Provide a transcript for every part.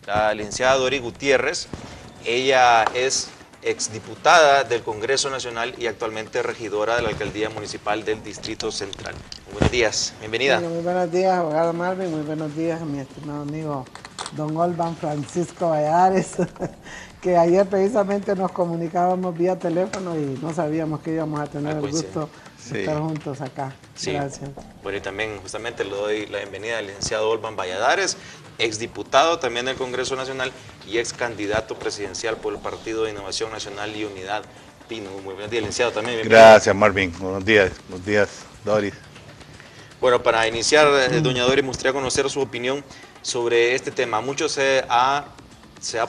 la licenciada Doris Gutiérrez. Ella es exdiputada del Congreso Nacional y actualmente regidora de la Alcaldía Municipal del Distrito Central. Muy buenos días, bienvenida. Bueno, muy buenos días, abogado Marvin, muy buenos días a mi estimado amigo don Olban Francisco Valladares, que ayer precisamente nos comunicábamos vía teléfono y no sabíamos que íbamos a tener el gusto de estar juntos acá. Sí. Gracias. Bueno, y también justamente le doy la bienvenida al licenciado Olban Valladares, exdiputado también del Congreso Nacional y ex candidato presidencial por el Partido de Innovación Nacional y Unidad PINU. Muy buenos días, licenciado, también. Bienvenido. Gracias, Marvin. Buenos días, Doris. Bueno, para iniciar, doña Doris, me gustaría conocer su opinión sobre este tema. Mucho se ha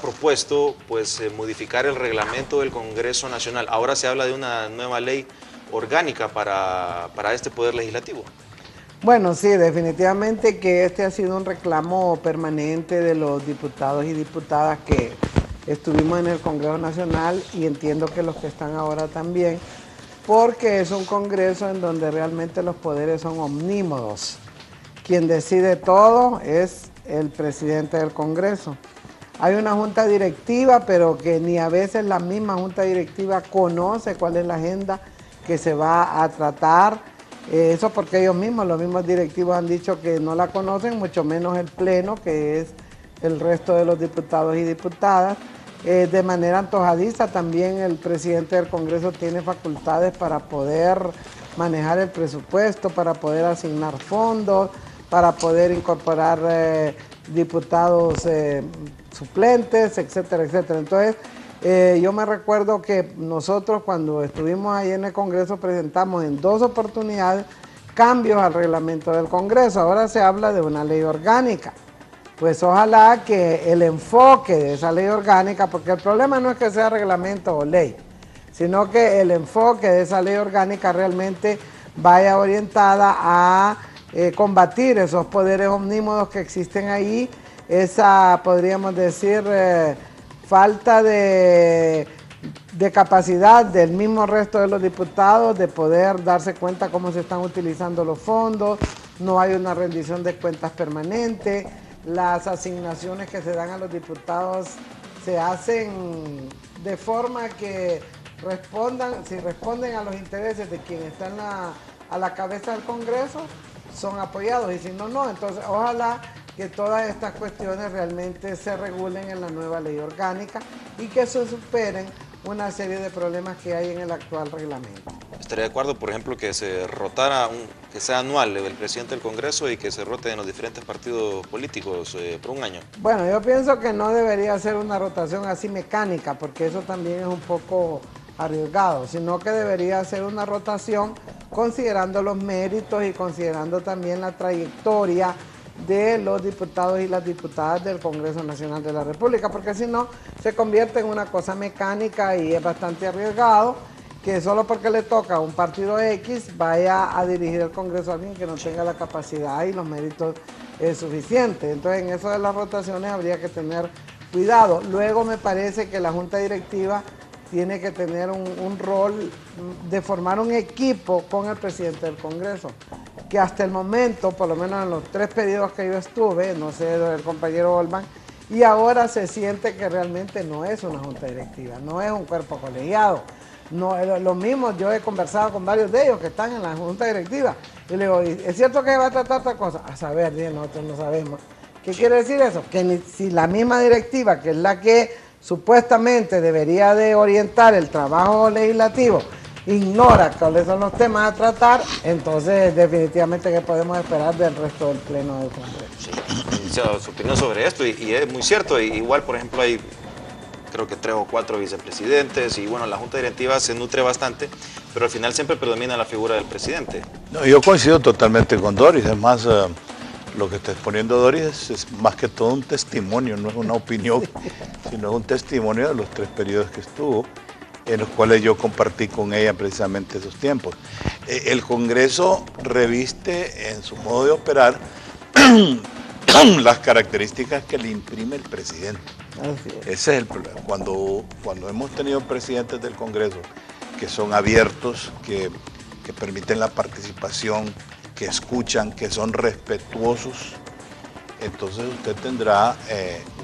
propuesto pues, modificar el reglamento del Congreso Nacional. Ahora se habla de una nueva ley orgánica para este Poder Legislativo. Bueno, sí, definitivamente que este ha sido un reclamo permanente de los diputados y diputadas que estuvimos en el Congreso Nacional y entiendo que los que están ahora también, porque es un Congreso en donde realmente los poderes son omnímodos. Quien decide todo es el presidente del Congreso. Hay una junta directiva, pero que ni a veces la misma junta directiva conoce cuál es la agenda que se va a tratar. Eso porque ellos mismos, los mismos directivos han dicho que no la conocen, mucho menos el Pleno, que es el resto de los diputados y diputadas. De manera antojadiza también el presidente del Congreso tiene facultades para poder manejar el presupuesto, para poder asignar fondos, para poder incorporar diputados suplentes, etcétera, etcétera. Entonces, yo me recuerdo que nosotros cuando estuvimos ahí en el Congreso presentamos en 2 oportunidades cambios al reglamento del Congreso. Ahora se habla de una ley orgánica. Pues ojalá que el enfoque de esa ley orgánica, porque el problema no es que sea reglamento o ley, sino que el enfoque de esa ley orgánica realmente vaya orientada a combatir esos poderes omnímodos que existen ahí, esa, podríamos decir, falta de capacidad del mismo resto de los diputados de poder darse cuenta cómo se están utilizando los fondos, no hay una rendición de cuentas permanente, las asignaciones que se dan a los diputados se hacen de forma que si responden a los intereses de quien está a la cabeza del Congreso, son apoyados, y si no, no. Entonces, ojalá que todas estas cuestiones realmente se regulen en la nueva ley orgánica y que se superen una serie de problemas que hay en el actual reglamento. ¿Estaría de acuerdo, por ejemplo, que se rotara, que sea anual el presidente del Congreso y que se rote en los diferentes partidos políticos por un año? Bueno, yo pienso que no debería ser una rotación así mecánica, porque eso también es un poco arriesgado, sino que debería ser una rotación considerando los méritos y considerando también la trayectoria de los diputados y las diputadas del Congreso Nacional de la República, porque si no se convierte en una cosa mecánica y es bastante arriesgado que solo porque le toca a un partido X vaya a dirigir el Congreso a alguien que no tenga la capacidad y los méritos suficientes. Entonces en eso de las rotaciones habría que tener cuidado. Luego me parece que la Junta Directiva tiene que tener un rol de formar un equipo con el presidente del Congreso, que hasta el momento, por lo menos en los 3 periodos que yo estuve, no sé, del compañero Olban, y ahora se siente que realmente no es una junta directiva, no es un cuerpo colegiado. No, lo mismo, yo he conversado con varios de ellos que están en la junta directiva, y le digo, ¿es cierto que va a tratar otra cosa? A saber, nosotros no sabemos. ¿Qué quiere decir eso? Que si la misma directiva, que es la que supuestamente debería de orientar el trabajo legislativo, ignora cuáles son los temas a tratar, entonces definitivamente ¿qué podemos esperar del resto del Pleno del Congreso? Sí, su opinión sobre esto, y es muy cierto, igual por ejemplo hay creo que 3 o 4 vicepresidentes, y bueno, la Junta Directiva se nutre bastante, pero al final siempre predomina la figura del presidente. No, yo coincido totalmente con Doris, además lo que está exponiendo Doris es más que todo un testimonio, no es una opinión, sino un testimonio de los 3 periodos que estuvo, en los cuales yo compartí con ella precisamente esos tiempos. El Congreso reviste en su modo de operar las características que le imprime el presidente. Ese es el problema. Cuando hemos tenido presidentes del Congreso que son abiertos, que permiten la participación, que escuchan, que son respetuosos, entonces usted tendrá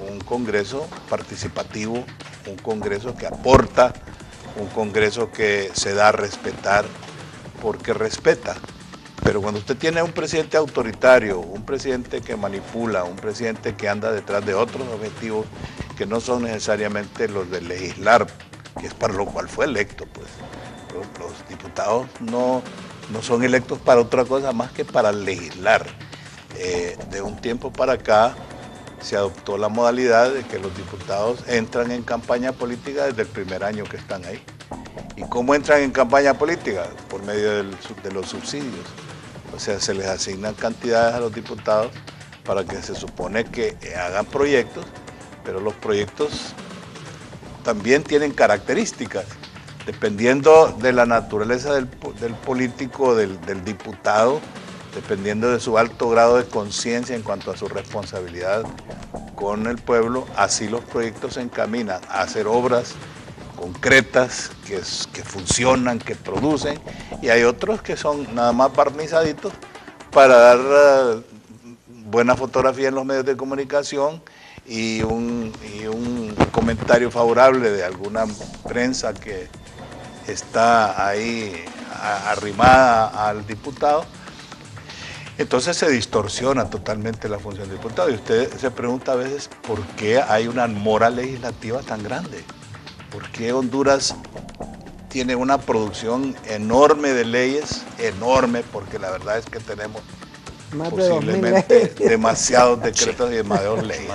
un Congreso participativo, un Congreso que aporta, un Congreso que se da a respetar porque respeta. Pero cuando usted tiene un presidente autoritario, un presidente que manipula, un presidente que anda detrás de otros objetivos que no son necesariamente los de legislar, que es para lo cual fue electo, pues los diputados no son electos para otra cosa más que para legislar. De un tiempo para acá se adoptó la modalidad de que los diputados entran en campaña política desde el primer año que están ahí. ¿Y cómo entran en campaña política? Por medio de los subsidios. O sea, se les asignan cantidades a los diputados para que se supone que hagan proyectos, pero los proyectos también tienen características. Dependiendo de la naturaleza del político, del diputado, dependiendo de su alto grado de conciencia en cuanto a su responsabilidad con el pueblo, así los proyectos se encaminan a hacer obras concretas, que funcionan, que producen, y hay otros que son nada más barnizaditos para dar buena fotografía en los medios de comunicación y un comentario favorable de alguna prensa que está ahí arrimada al diputado. Entonces se distorsiona totalmente la función del diputado y usted se pregunta a veces por qué hay una mora legislativa tan grande. ¿Por qué Honduras tiene una producción enorme de leyes? Enorme, porque la verdad es que tenemos más posiblemente demasiados decretos y demasiadas leyes.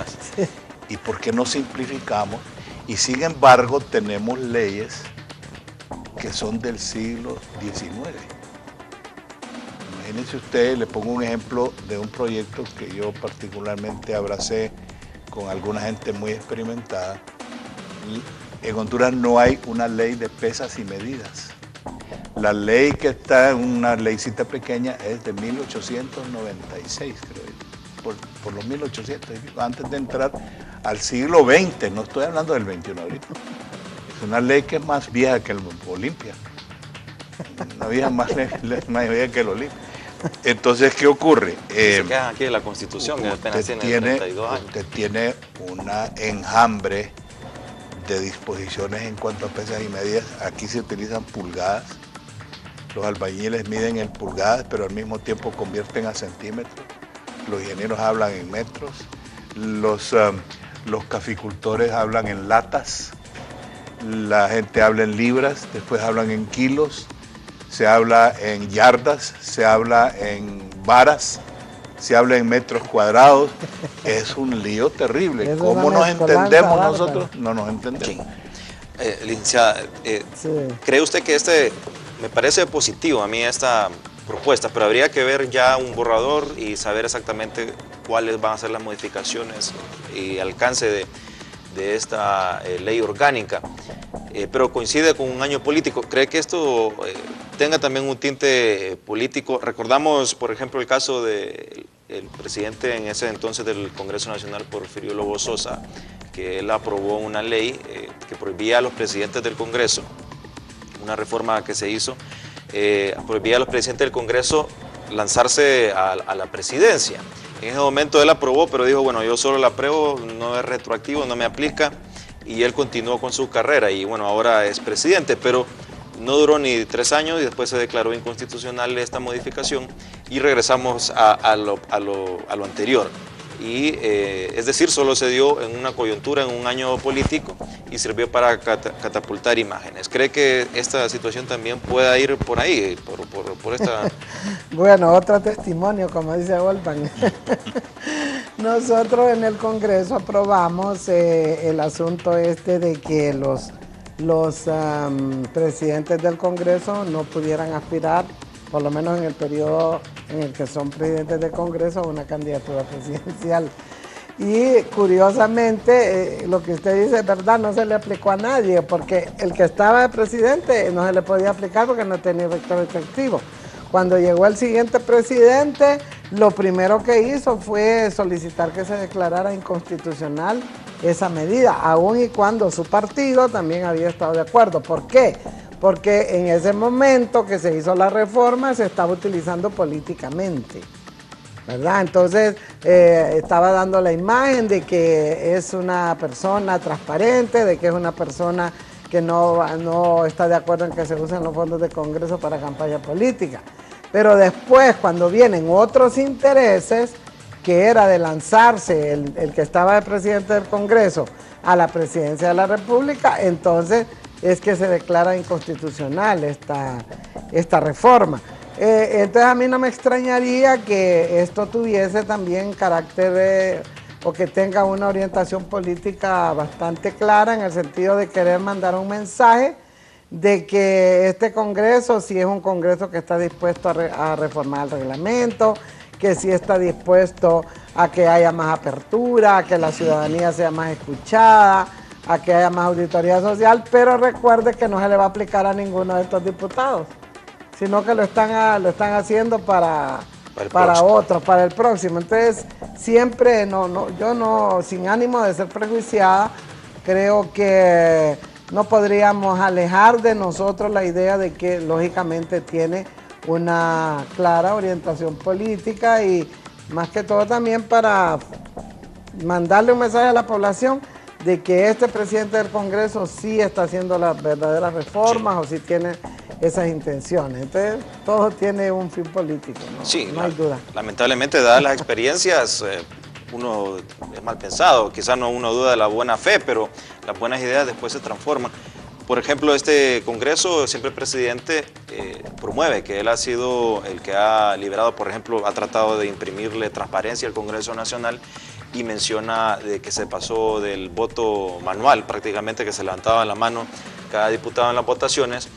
¿Y por qué no simplificamos? Y sin embargo tenemos leyes que son del siglo XIX. Imagínense usted, le pongo un ejemplo de un proyecto que yo particularmente abracé con alguna gente muy experimentada. En Honduras no hay una ley de pesas y medidas. La ley que está en una leycita pequeña es de 1896, creo yo, por los 1800, antes de entrar al siglo XX, no estoy hablando del XXI ahorita. Es una ley que es más vieja que el Olimpia, una vieja más vieja que el Olimpia. Entonces, ¿qué ocurre? Se quedan aquí de la Constitución, que apenas tiene 32 años. Usted tiene una enjambre de disposiciones en cuanto a pesas y medidas. Aquí se utilizan pulgadas. Los albañiles miden en pulgadas, pero al mismo tiempo convierten a centímetros. Los ingenieros hablan en metros. Los caficultores hablan en latas. La gente habla en libras, después hablan en kilos. Se habla en yardas, se habla en varas, se habla en metros cuadrados. Es un lío terrible. ¿Cómo nos entendemos nosotros? No nos entendemos. Licenciada, Sí. ¿cree usted que me parece positivo a mí esta propuesta, pero habría que ver ya un borrador y saber exactamente cuáles van a ser las modificaciones y alcance de esta ley orgánica? Pero coincide con un año político. ¿Cree que esto tenga también un tinte político? Recordamos, por ejemplo, el caso del presidente en ese entonces del Congreso Nacional, Porfirio Lobo Sosa, que él aprobó una ley que prohibía a los presidentes del Congreso, una reforma que se hizo, prohibía a los presidentes del Congreso lanzarse a la presidencia. En ese momento él aprobó, pero dijo, bueno, yo solo la apruebo, no es retroactivo, no me aplica, y él continuó con su carrera y bueno, ahora es presidente, pero no duró ni 3 años y después se declaró inconstitucional esta modificación y regresamos a lo anterior. Y es decir, solo se dio en una coyuntura, en un año político y sirvió para catapultar imágenes. ¿Cree que esta situación también pueda ir por ahí, por esta...? Bueno, otro testimonio, como dice Wolfgang. Nosotros en el Congreso aprobamos el asunto de que los presidentes del Congreso no pudieran aspirar, por lo menos en el periodo en el que son presidentes del Congreso, a una candidatura presidencial. Y curiosamente, lo que usted dice es verdad, no se le aplicó a nadie, porque el que estaba de presidente no se le podía aplicar porque no tenía efecto efectivo. Cuando llegó el siguiente presidente, lo primero que hizo fue solicitar que se declarara inconstitucional esa medida, aun y cuando su partido también había estado de acuerdo. ¿Por qué? Porque en ese momento que se hizo la reforma se estaba utilizando políticamente, ¿verdad? Entonces estaba dando la imagen de que es una persona transparente, de que es una persona que no está de acuerdo en que se usen los fondos de Congreso para campaña política. Pero después, cuando vienen otros intereses, que era de lanzarse el que estaba de presidente del Congreso a la presidencia de la República, entonces es que se declara inconstitucional esta reforma. Entonces a mí no me extrañaría que esto tuviese también carácter o que tenga una orientación política bastante clara, en el sentido de querer mandar un mensaje de que este Congreso sí es un Congreso que está dispuesto a reformar el reglamento, que sí está dispuesto a que haya más apertura, a que la ciudadanía sea más escuchada, a que haya más auditoría social, pero recuerde que no se le va a aplicar a ninguno de estos diputados, sino que lo están haciendo para otros, para el próximo. Entonces, siempre, yo no, sin ánimo de ser prejuiciada, creo que no podríamos alejar de nosotros la idea de que lógicamente tiene una clara orientación política y más que todo también para mandarle un mensaje a la población de que este presidente del Congreso sí está haciendo las verdaderas reformas, sí, o sí tiene esas intenciones. Entonces, todo tiene un fin político, ¿no? Sí, no hay duda. Lamentablemente, dadas las experiencias, uno es mal pensado, quizás no uno duda de la buena fe, pero las buenas ideas después se transforman. Por ejemplo, este Congreso, siempre el presidente promueve que él ha sido el que ha liberado, por ejemplo, ha tratado de imprimirle transparencia al Congreso Nacional y menciona de que se pasó del voto manual, prácticamente que se levantaba la mano cada diputado en las votaciones,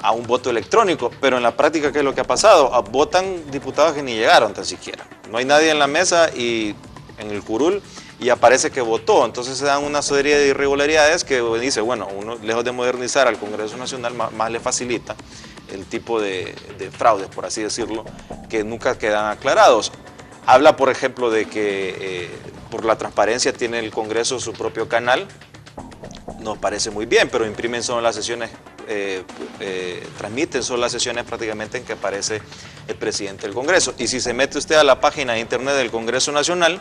a un voto electrónico, pero en la práctica, ¿qué es lo que ha pasado? Votan diputados que ni llegaron tan siquiera. No hay nadie en la mesa y en el curul y aparece que votó, entonces se dan una serie de irregularidades que dice, bueno, uno lejos de modernizar al Congreso Nacional, más le facilita el tipo de fraudes, por así decirlo, que nunca quedan aclarados. Habla, por ejemplo, de que por la transparencia tiene el Congreso su propio canal, nos parece muy bien, pero imprimen solo las sesiones, transmiten solo las sesiones prácticamente en que aparece el presidente del Congreso. Y si se mete usted a la página de internet del Congreso Nacional,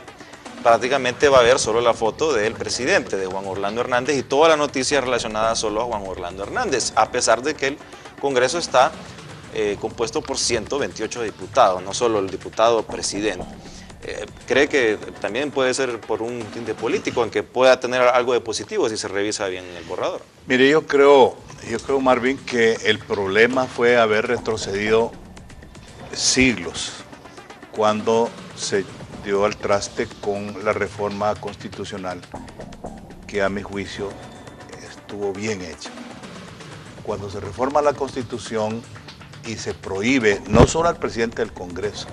prácticamente va a ver solo la foto del presidente, de Juan Orlando Hernández, y toda la noticia relacionada solo a Juan Orlando Hernández, a pesar de que el Congreso está compuesto por 128 diputados, no solo el diputado presidente. ¿Cree que también puede ser por un tinte político, en que pueda tener algo de positivo si se revisa bien el borrador? Mire, yo creo, Marvin, que el problema fue haber retrocedido siglos cuando se dio al traste con la reforma constitucional, que a mi juicio estuvo bien hecha. Cuando se reforma la Constitución y se prohíbe no solo al presidente del Congreso,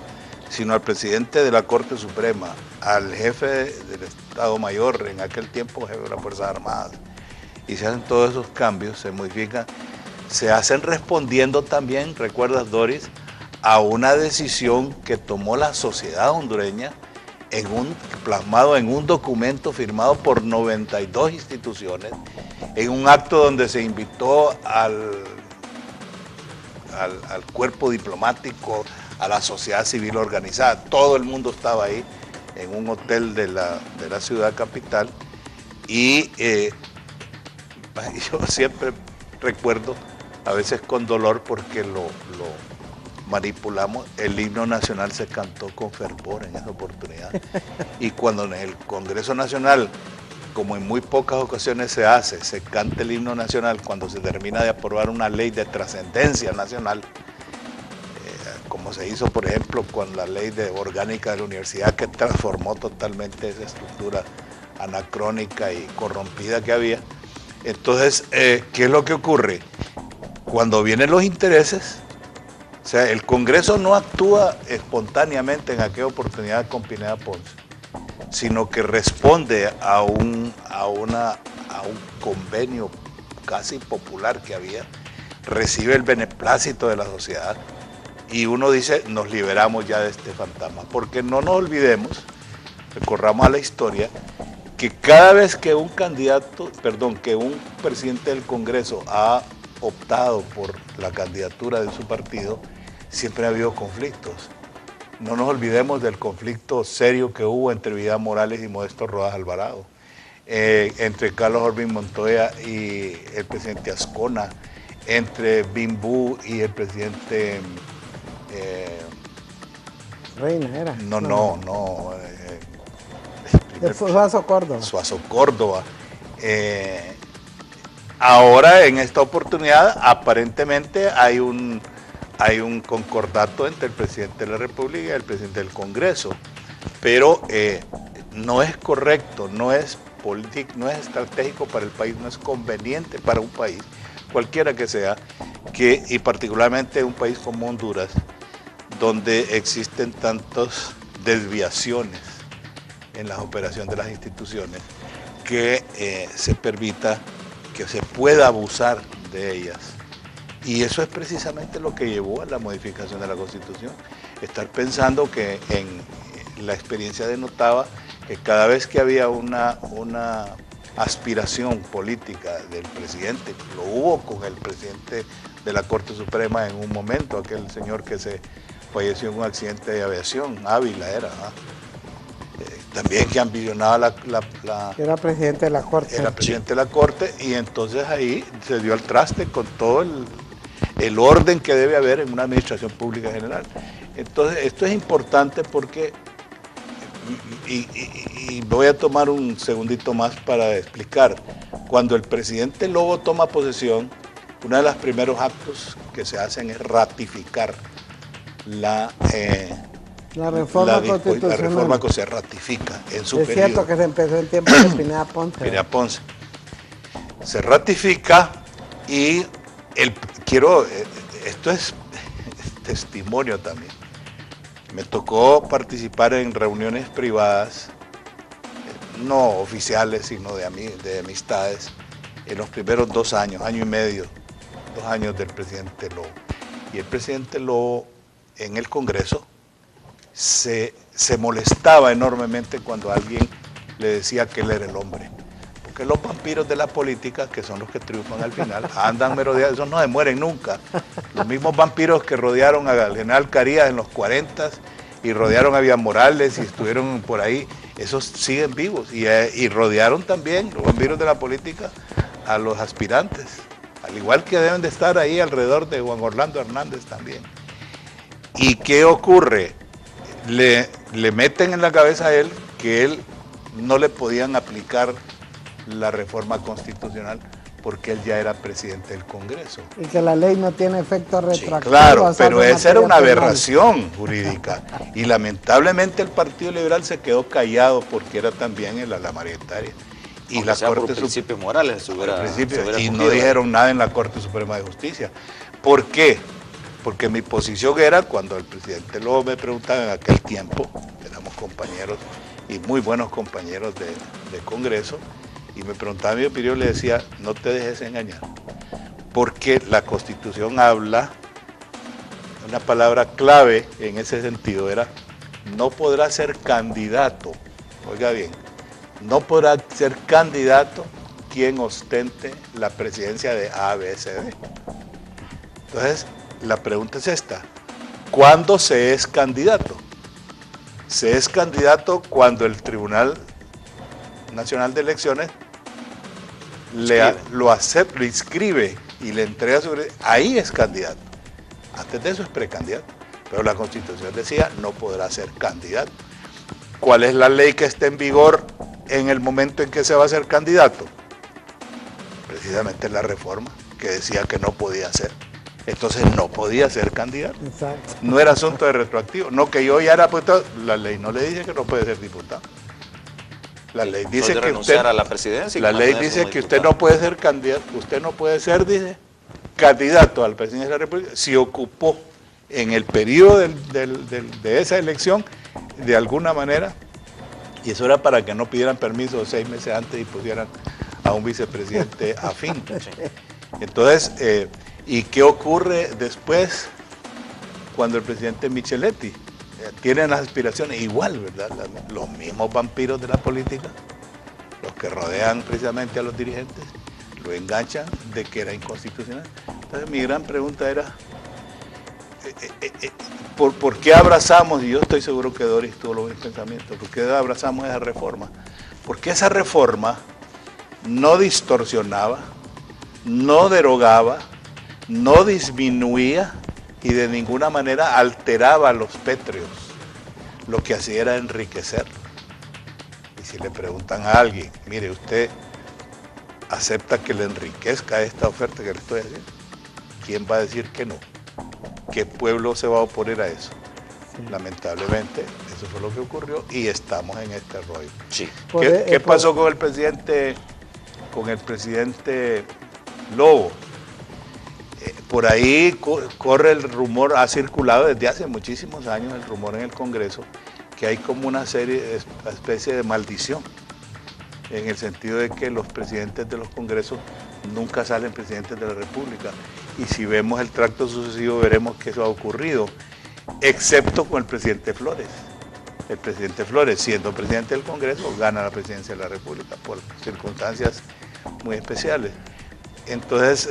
sino al presidente de la Corte Suprema, al jefe del Estado Mayor, en aquel tiempo jefe de las Fuerzas Armadas, y se hacen todos esos cambios, se modifican, se hacen respondiendo también, ¿recuerdas, Doris?, a una decisión que tomó la sociedad hondureña plasmado en un documento firmado por 92 instituciones, en un acto donde se invitó al cuerpo diplomático, a la sociedad civil organizada. Todo el mundo estaba ahí en un hotel de la ciudad capital y yo siempre recuerdo, a veces con dolor porque lo manipulamos, el himno nacional se cantó con fervor en esa oportunidad. Y cuando en el Congreso Nacional, como en muy pocas ocasiones se canta el himno nacional cuando se termina de aprobar una ley de trascendencia nacional, como se hizo, por ejemplo, con la ley orgánica de la universidad, que transformó totalmente esa estructura anacrónica y corrompida que había. Entonces, ¿qué es lo que ocurre? Cuando vienen los intereses, o sea, el Congreso no actúa espontáneamente en aquella oportunidad con Pineda Ponce, sino que responde a un convenio casi popular que había, recibe el beneplácito de la sociedad y uno dice, nos liberamos ya de este fantasma, porque no nos olvidemos, recorramos a la historia, que cada vez que un presidente del Congreso ha optado por la candidatura de su partido, siempre ha habido conflictos. No nos olvidemos del conflicto serio que hubo entre Vidal Morales y Modesto Rodas Alvarado, entre Carlos Orbín Montoya y el presidente Ascona, entre Bimbú y el presidente... Reina era. Suazo Córdoba. Suazo Córdoba. Ahora, en esta oportunidad, aparentemente hay un concordato entre el presidente de la República y el presidente del Congreso, pero no es correcto, no es político, no es estratégico para el país, no es conveniente para un país, cualquiera que sea, y particularmente un país como Honduras, donde existen tantas desviaciones en la operación de las instituciones, que se permita que se pueda abusar de ellas. Y eso es precisamente lo que llevó a la modificación de la Constitución. Estar pensando que en la experiencia denotaba que cada vez que había una aspiración política del presidente, lo hubo con el presidente de la Corte Suprema en un momento, aquel señor que se falleció en un accidente de aviación, Ávila era, también que ambicionaba era presidente de la Corte. Era presidente de la Corte, y entonces ahí se dio al traste con todo el orden que debe haber en una administración pública general. Entonces, esto es importante porque, y voy a tomar un segundito más para explicar, cuando el presidente Lobo toma posesión, uno de los primeros actos que se hacen es ratificar la reforma constitucional. La reforma que se ratifica en su periodo. Es cierto que se empezó en tiempo de Pineda Ponce. Pineda Ponce. Se ratifica y esto es testimonio también. Me tocó participar en reuniones privadas, no oficiales, sino de amistades, en los primeros 2 años, año y medio, 2 años del presidente Lobo. Y el presidente Lobo en el Congreso se molestaba enormemente cuando alguien le decía que él era el hombre. Porque los vampiros de la política, que son los que triunfan al final, andan merodeando, esos no se mueren nunca. Los mismos vampiros que rodearon al general Carías en los 40 y rodearon a Vidal Morales y estuvieron por ahí, esos siguen vivos. Y rodearon también, los vampiros de la política, a los aspirantes. Al igual que deben de estar ahí alrededor de Juan Orlando Hernández también. ¿Y qué ocurre? Le meten en la cabeza a él que él no le podían aplicar la reforma constitucional porque él ya era presidente del Congreso. Y que la ley no tiene efecto retroactivo. Sí, claro, pero esa era una aberración jurídica. Y lamentablemente el Partido Liberal se quedó callado porque era también en la marietaria. Y la Corte por principios morales y no dijeron nada en la Corte Suprema de Justicia. ¿Por qué? Porque mi posición era, cuando el presidente Lobo me preguntaba en aquel tiempo, éramos compañeros y muy buenos compañeros de Congreso, y me preguntaba mi opinión, le decía, no te dejes engañar, porque la Constitución habla, una palabra clave en ese sentido era, no podrá ser candidato, oiga bien, no podrá ser candidato quien ostente la presidencia de ABCD. Entonces, la pregunta es esta, ¿cuándo se es candidato? Se es candidato cuando el Tribunal Nacional de Elecciones lo inscribe y le entrega su... Ahí es candidato. Antes de eso es precandidato. Pero la Constitución decía, no podrá ser candidato. ¿Cuál es la ley que está en vigor en el momento en que se va a ser candidato? Precisamente la reforma, que decía que no podía ser. Entonces no podía ser candidato. Exacto. No era asunto de retroactivo. No que yo ya era diputado. La ley no le dice que no puede ser diputado. La ley dice que usted a la presidencia. La ley dice que usted no puede ser candidato. Usted no puede ser, dice, candidato a la presidencia de la República si ocupó en el periodo de esa elección de alguna manera, y eso era para que no pidieran permiso 6 meses antes y pusieran a un vicepresidente afín. Entonces, ¿y qué ocurre después cuando el presidente Micheletti tiene las aspiraciones? Igual, ¿verdad? Los mismos vampiros de la política, los que rodean precisamente a los dirigentes, lo enganchan de que era inconstitucional. Entonces mi gran pregunta era, ¿por qué abrazamos? Y yo estoy seguro que Doris tuvo los mismos pensamientos. ¿Por qué abrazamos esa reforma? Porque esa reforma no distorsionaba, no derogaba, no disminuía y de ninguna manera alteraba a los pétreos. Lo que hacía era enriquecer. Y si le preguntan a alguien, mire, ¿usted acepta que le enriquezca esta oferta que le estoy haciendo? ¿Quién va a decir que no? ¿Qué pueblo se va a oponer a eso? Sí. Lamentablemente, eso fue lo que ocurrió y estamos en este rollo. Sí. ¿Qué pasó con el presidente Lobo? Por ahí corre el rumor, ha circulado desde hace muchísimos años el rumor en el Congreso, que hay como una especie de maldición, en el sentido de que los presidentes de los congresos nunca salen presidentes de la República. Y si vemos el tracto sucesivo veremos que eso ha ocurrido, excepto con el presidente Flores. El presidente Flores, siendo presidente del Congreso, gana la presidencia de la República por circunstancias muy especiales. Entonces,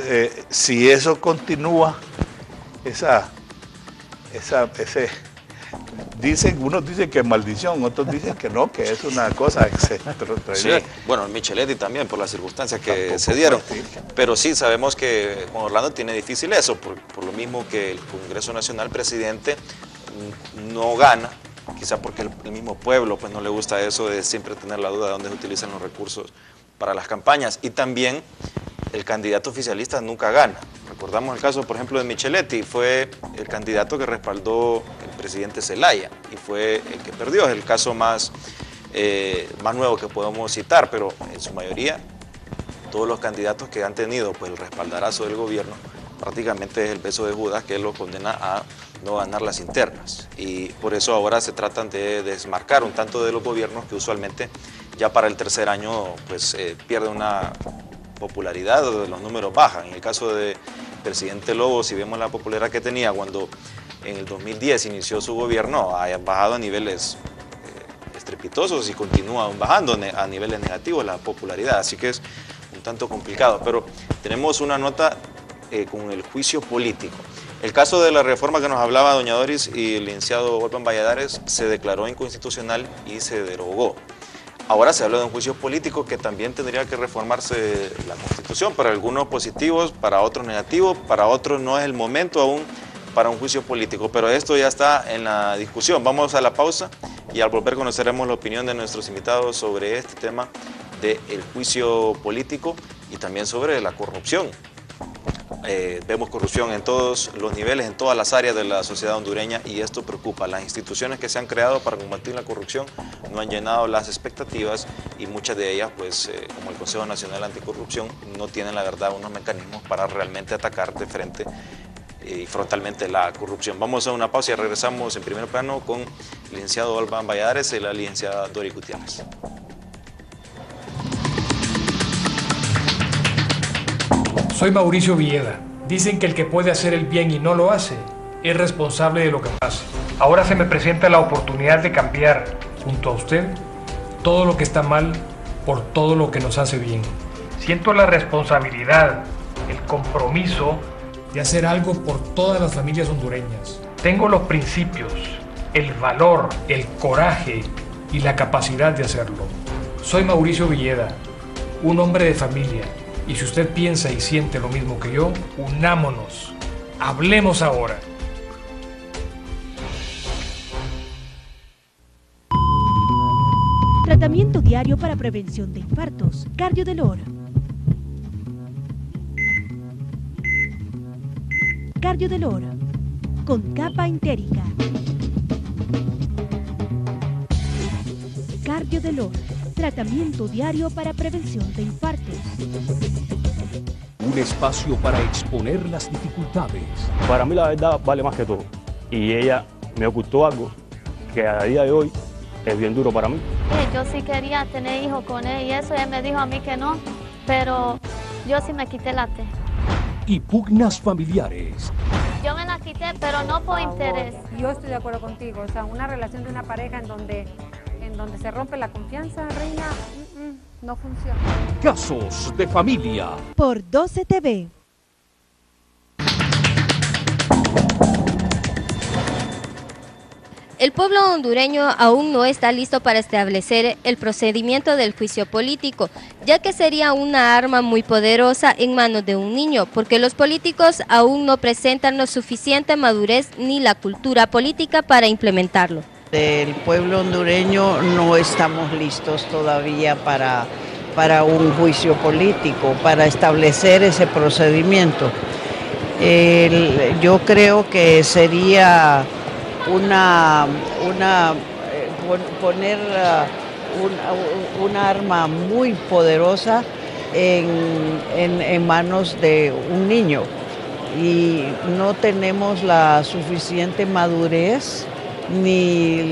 si eso continúa, unos dicen que es maldición, otros dicen que no, que es una cosa extraordinaria. Sí, bueno, Micheletti también, por las circunstancias que se dieron. Pero sí, sabemos que Juan Orlando tiene difícil eso, por lo mismo que el Congreso Nacional, presidente, no gana, quizá porque el mismo pueblo pues no le gusta eso de siempre tener la duda de dónde se utilizan los recursos para las campañas. Y también el candidato oficialista nunca gana. Recordamos el caso, por ejemplo, de Micheletti, fue el candidato que respaldó el presidente Zelaya y fue el que perdió. Es el caso más nuevo que podemos citar, pero en su mayoría todos los candidatos que han tenido pues, el respaldarazo del gobierno prácticamente es el beso de Judas que lo condena a no ganar las internas. Y por eso ahora se tratan de desmarcar un tanto de los gobiernos que usualmente ya para el tercer año pues, pierden una popularidad, los números bajan. En el caso del presidente Lobo, si vemos la popularidad que tenía cuando en el 2010 inició su gobierno, ha bajado a niveles estrepitosos y continúa bajando a niveles negativos la popularidad, así que es un tanto complicado. Pero tenemos una nota con el juicio político. El caso de la reforma que nos hablaba doña Doris y el licenciado Olvan Valladares se declaró inconstitucional y se derogó. Ahora se habla de un juicio político que también tendría que reformarse la Constitución, para algunos positivos, para otros negativos, para otros no es el momento aún para un juicio político, pero esto ya está en la discusión. Vamos a la pausa y al volver conoceremos la opinión de nuestros invitados sobre este tema del juicio político y también sobre la corrupción. Vemos corrupción en todos los niveles, en todas las áreas de la sociedad hondureña y esto preocupa. Las instituciones que se han creado para combatir la corrupción no han llenado las expectativas y muchas de ellas, pues, como el Consejo Nacional Anticorrupción, no tienen la verdad unos mecanismos para realmente atacar de frente y frontalmente la corrupción. Vamos a una pausa y regresamos en primer plano con el licenciado Olvan Valladares y la licenciada Doris Gutiérrez. Soy Mauricio Villeda. Dicen que el que puede hacer el bien y no lo hace es responsable de lo que pasa. Ahora se me presenta la oportunidad de cambiar, junto a usted, todo lo que está mal por todo lo que nos hace bien. Siento la responsabilidad, el compromiso de hacer algo por todas las familias hondureñas. Tengo los principios, el valor, el coraje y la capacidad de hacerlo. Soy Mauricio Villeda, un hombre de familia. Y si usted piensa y siente lo mismo que yo, unámonos. Hablemos ahora. Tratamiento diario para prevención de infartos. Cardiodolor. Cardiodolor. Con capa entérica. Cardiodolor. Tratamiento diario para prevención de infartos. Un espacio para exponer las dificultades. Para mí la verdad vale más que todo. Y ella me ocultó algo que a día de hoy es bien duro para mí. Yo sí quería tener hijos con él y eso, él me dijo a mí que no, pero yo sí me quité la T. Y pugnas familiares. Yo me la quité, pero no por interés. Yo estoy de acuerdo contigo, o sea, una relación de una pareja en donde se rompe la confianza, reina, no funciona. Casos de familia. Por 12 TV. El pueblo hondureño aún no está listo para establecer el procedimiento del juicio político, ya que sería una arma muy poderosa en manos de un niño, porque los políticos aún no presentan la suficiente madurez ni la cultura política para implementarlo. El pueblo hondureño no estamos listos todavía para un juicio político, para establecer ese procedimiento. Yo creo que sería poner una arma muy poderosa en manos de un niño, y no tenemos la suficiente madurez ni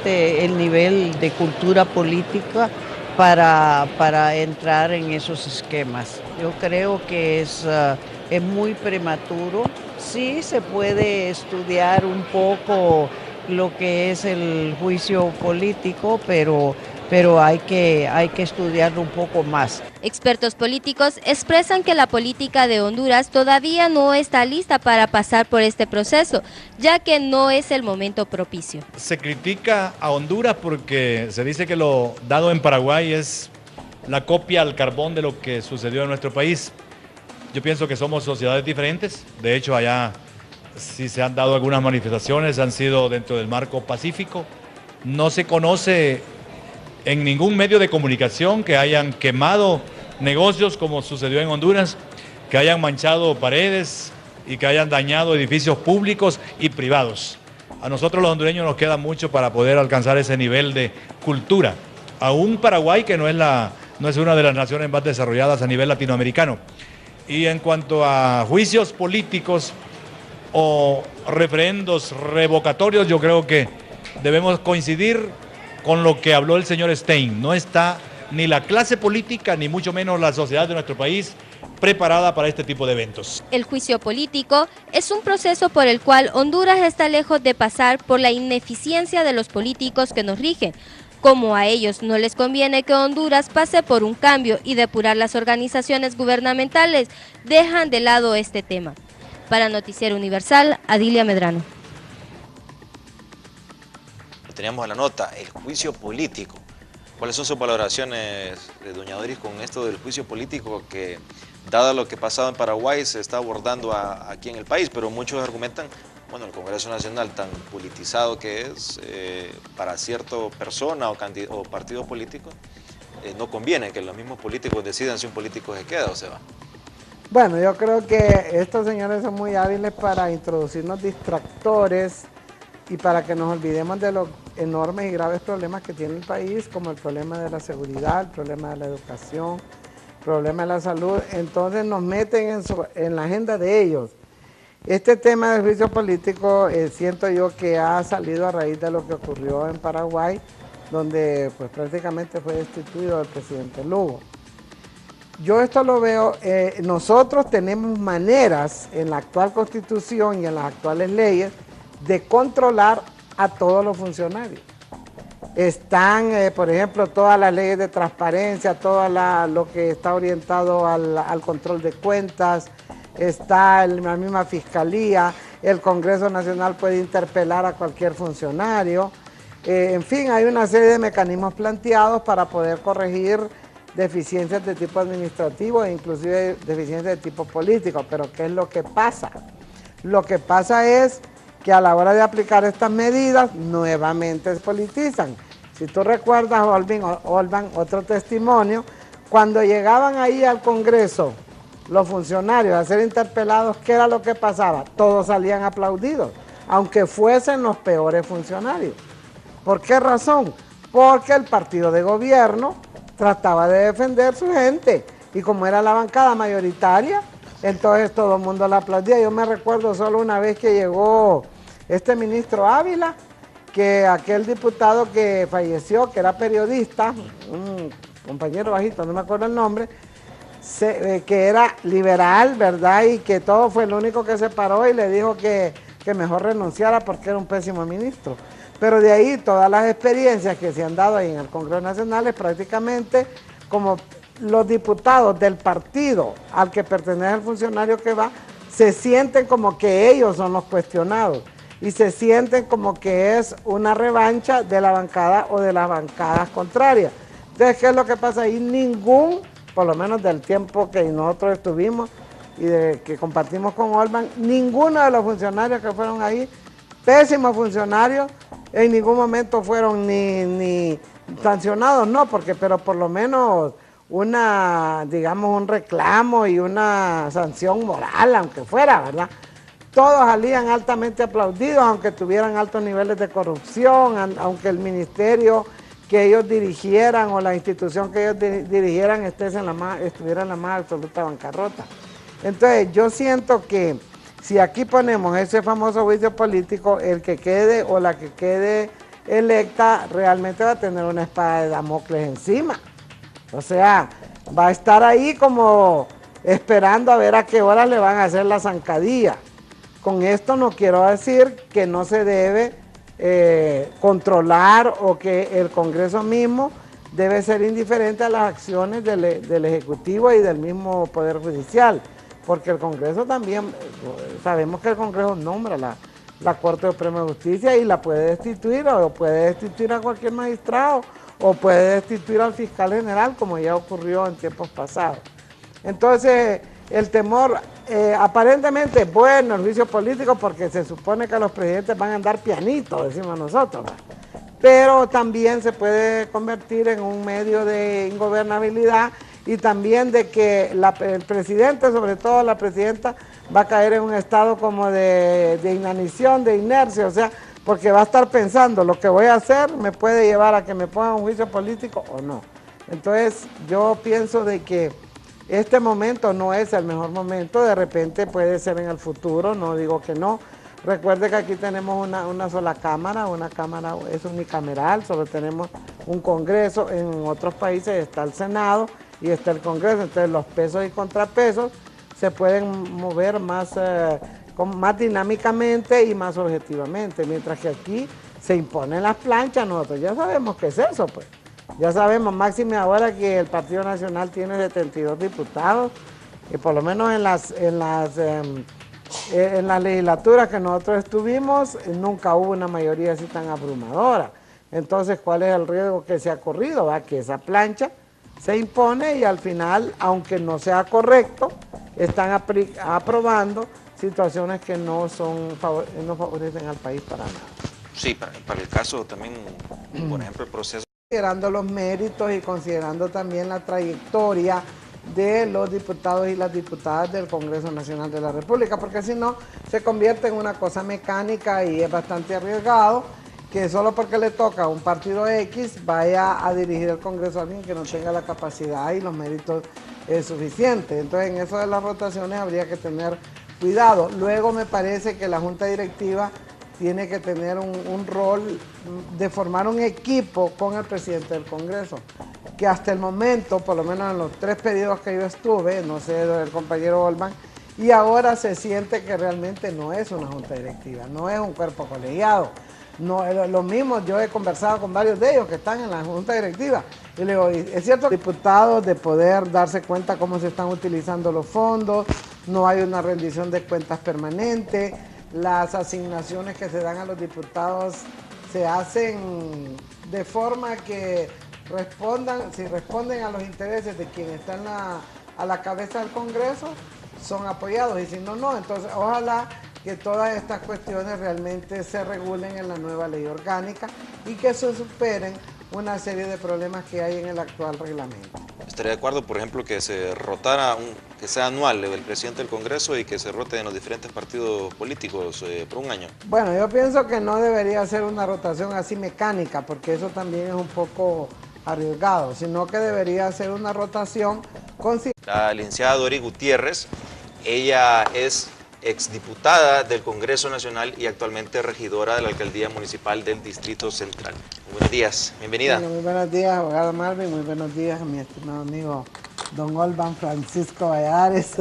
el nivel de cultura política para entrar en esos esquemas. Yo creo que es muy prematuro. Sí se puede estudiar un poco lo que es el juicio político, pero hay que estudiarlo un poco más. Expertos políticos expresan que la política de Honduras todavía no está lista para pasar por este proceso, ya que no es el momento propicio. Se critica a Honduras porque se dice que lo dado en Paraguay es la copia al carbón de lo que sucedió en nuestro país. Yo pienso que somos sociedades diferentes. De hecho, allá sí se han dado algunas manifestaciones, han sido dentro del marco pacífico. No se conoce en ningún medio de comunicación que hayan quemado negocios como sucedió en Honduras, que hayan manchado paredes y que hayan dañado edificios públicos y privados. A nosotros los hondureños nos queda mucho para poder alcanzar ese nivel de cultura. Aún Paraguay, que no es una de las naciones más desarrolladas a nivel latinoamericano. Y en cuanto a juicios políticos o referendos revocatorios, yo creo que debemos coincidir con lo que habló el señor Stein. No está ni la clase política, ni mucho menos la sociedad de nuestro país preparada para este tipo de eventos. El juicio político es un proceso por el cual Honduras está lejos de pasar por la ineficiencia de los políticos que nos rigen. Como a ellos no les conviene que Honduras pase por un cambio y depurar las organizaciones gubernamentales, dejan de lado este tema. Para Noticiero Universal, Adilia Medrano. Teníamos en la nota, el juicio político. ¿Cuáles son sus valoraciones, doña Doris, con esto del juicio político que, dado lo que pasado en Paraguay, se está abordando aquí en el país? Pero muchos argumentan, bueno, el Congreso Nacional tan politizado que es, para cierta persona o partido político, no conviene que los mismos políticos decidan si un político se queda o se va. Bueno, yo creo que estos señores son muy hábiles para introducirnos distractores y para que nos olvidemos de los enormes y graves problemas que tiene el país, como el problema de la seguridad, el problema de la educación, el problema de la salud. Entonces nos meten en la agenda de ellos. Este tema del juicio político siento yo que ha salido a raíz de lo que ocurrió en Paraguay, donde pues prácticamente fue destituido el presidente Lugo. Yo esto lo veo, nosotros tenemos maneras en la actual Constitución y en las actuales leyes de controlar a todos los funcionarios. Están, por ejemplo, todas las leyes de transparencia, todo lo que está orientado al control de cuentas, está la misma Fiscalía, el Congreso Nacional puede interpelar a cualquier funcionario. En fin, hay una serie de mecanismos planteados para poder corregir deficiencias de tipo administrativo e inclusive deficiencias de tipo político. Pero ¿qué es lo que pasa? Lo que pasa es que a la hora de aplicar estas medidas nuevamente se politizan. Si tú recuerdas, Olvan, otro testimonio, cuando llegaban ahí al Congreso los funcionarios a ser interpelados, ¿qué era lo que pasaba? Todos salían aplaudidos, aunque fuesen los peores funcionarios. ¿Por qué razón? Porque el partido de gobierno trataba de defender su gente, y como era la bancada mayoritaria, entonces todo el mundo la aplaudía. Yo me recuerdo solo una vez que llegó este ministro Ávila, que aquel diputado que falleció, que era periodista, un compañero bajito, no me acuerdo el nombre, que era liberal, ¿verdad? Y que todo fue el único que se paró y le dijo que mejor renunciara porque era un pésimo ministro. Pero de ahí todas las experiencias que se han dado ahí en el Congreso Nacional es prácticamente como los diputados del partido al que pertenece el funcionario que va, se sienten como que ellos son los cuestionados. y se sienten como que es una revancha de la bancada o de las bancadas contrarias. Entonces, ¿qué es lo que pasa ahí? Ningún, por lo menos del tiempo que nosotros estuvimos y que compartimos con Olban, ninguno de los funcionarios que fueron ahí, pésimos funcionarios, en ningún momento fueron ni sancionados, no, pero por lo menos digamos, un reclamo y una sanción moral, aunque fuera, ¿verdad? Todos salían altamente aplaudidos, aunque tuvieran altos niveles de corrupción, aunque el ministerio que ellos dirigieran o la institución que ellos dirigieran estuviera en la más absoluta bancarrota. Entonces, yo siento que si aquí ponemos ese famoso juicio político, el que quede o la que quede electa realmente va a tener una espada de Damocles encima. O sea, va a estar ahí como esperando a ver a qué hora le van a hacer la zancadilla. Con esto no quiero decir que no se debe controlar o que el Congreso mismo debe ser indiferente a las acciones del Ejecutivo y del mismo Poder Judicial, porque el Congreso también, sabemos que el Congreso nombra la Corte Suprema de Justicia y la puede destituir o puede destituir a cualquier magistrado o puede destituir al fiscal general, como ya ocurrió en tiempos pasados. Entonces, el temor, aparentemente, bueno, el juicio político, porque se supone que los presidentes van a andar pianitos, decimos nosotros, ¿verdad? Pero también se puede convertir en un medio de ingobernabilidad y también de que el presidente, sobre todo la presidenta, va a caer en un estado como de inanición, de inercia, o sea, porque va a estar pensando, lo que voy a hacer me puede llevar a que me pongan un juicio político o no. Entonces, yo pienso de que este momento no es el mejor momento, de repente puede ser en el futuro, no digo que no. Recuerde que aquí tenemos una sola cámara, una cámara es unicameral, solo tenemos un Congreso, en otros países está el Senado y está el Congreso, entonces los pesos y contrapesos se pueden mover más dinámicamente y más objetivamente, mientras que aquí se imponen las planchas. Nosotros ya sabemos qué es eso, pues. Ya sabemos, máxime ahora que el Partido Nacional tiene 72 diputados, y por lo menos en las legislaturas que nosotros estuvimos, nunca hubo una mayoría así tan abrumadora. Entonces, ¿cuál es el riesgo que se ha corrido? ¿Va? Que esa plancha se impone y al final, aunque no sea correcto, están aprobando situaciones que no favorecen al país para nada. Sí, para el caso también, por ejemplo, el proceso. Considerando los méritos y considerando también la trayectoria de los diputados y las diputadas del Congreso Nacional de la República, porque si no se convierte en una cosa mecánica y es bastante arriesgado que solo porque le toca a un partido X vaya a dirigir el Congreso a alguien que no tenga la capacidad y los méritos suficientes. Entonces, en eso de las rotaciones habría que tener cuidado. Luego me parece que la Junta Directiva tiene que tener un rol de formar un equipo con el presidente del Congreso, que hasta el momento, por lo menos en los 3 periodos que yo estuve, no sé, del compañero Olban, y ahora se siente que realmente no es una Junta Directiva, no es un cuerpo colegiado. No, lo mismo, yo he conversado con varios de ellos que están en la Junta Directiva y le digo, es cierto, diputados, de poder darse cuenta cómo se están utilizando los fondos, no hay una rendición de cuentas permanente, las asignaciones que se dan a los diputados se hacen de forma que si responden a los intereses de quien está a la cabeza del Congreso, son apoyados, y si no, no. Entonces, ojalá que todas estas cuestiones realmente se regulen en la nueva ley orgánica y que se superen una serie de problemas que hay en el actual reglamento. ¿Estaría de acuerdo, por ejemplo, que se rotara, que sea anual el presidente del Congreso y que se rote en los diferentes partidos políticos por un año? Bueno, yo pienso que no debería ser una rotación así mecánica, porque eso también es un poco arriesgado, sino que debería ser una rotación con... La licenciada Dori Gutiérrez, ella es exdiputada del Congreso Nacional y actualmente regidora de la Alcaldía Municipal del Distrito Central. Muy buenos días, bienvenida. Bueno, muy buenos días, abogado Marvin, muy buenos días a mi estimado amigo don Olban Francisco Valladares,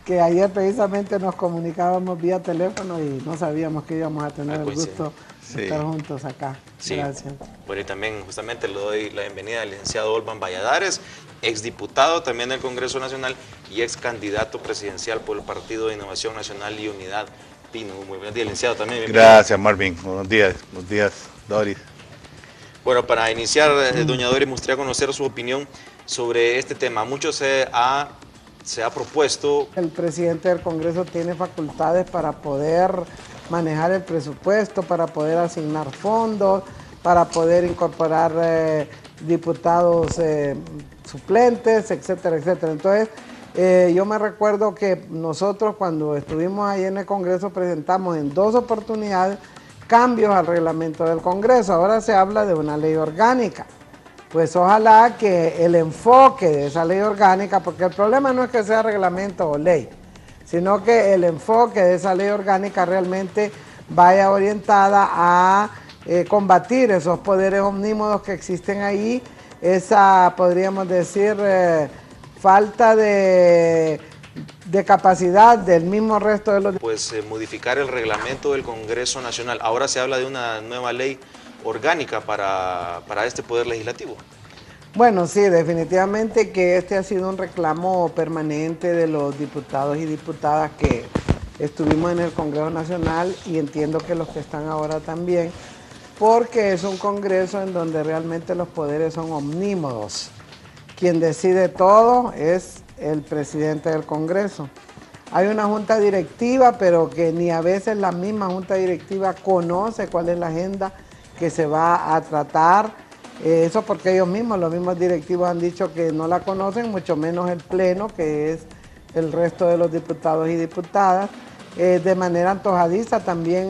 que ayer precisamente nos comunicábamos vía teléfono y no sabíamos que íbamos a tener el gusto de estar juntos acá. Sí. Gracias. Bueno, y también justamente le doy la bienvenida al licenciado Olban Valladares, exdiputado también del Congreso Nacional y ex candidato presidencial por el Partido de Innovación Nacional y Unidad Pino. Muy buenos días, licenciado, también. Gracias, Marvin. Buenos días, Doris. Bueno, para iniciar, doña Doris, me gustaría conocer su opinión sobre este tema. Mucho se ha propuesto. El presidente del Congreso tiene facultades para poder manejar el presupuesto, para poder asignar fondos, para poder incorporar diputados suplentes, etcétera, etcétera. Entonces, yo me recuerdo que nosotros cuando estuvimos ahí en el Congreso presentamos en 2 oportunidades cambios al reglamento del Congreso. Ahora se habla de una ley orgánica. Pues ojalá que el enfoque de esa ley orgánica, porque el problema no es que sea reglamento o ley, sino que el enfoque de esa ley orgánica realmente vaya orientada a combatir esos poderes omnímodos que existen ahí, esa, podríamos decir, falta de capacidad del mismo resto de los... Pues modificar el reglamento del Congreso Nacional. Ahora se habla de una nueva ley orgánica para este Poder Legislativo. Bueno, sí, definitivamente que este ha sido un reclamo permanente de los diputados y diputadas que estuvimos en el Congreso Nacional y entiendo que los que están ahora también, porque es un Congreso en donde realmente los poderes son omnímodos. Quien decide todo es el presidente del Congreso. Hay una junta directiva, pero que ni a veces la misma junta directiva conoce cuál es la agenda que se va a tratar. Eso porque ellos mismos, los mismos directivos han dicho que no la conocen, mucho menos el Pleno, que es el resto de los diputados y diputadas. De manera antojadiza también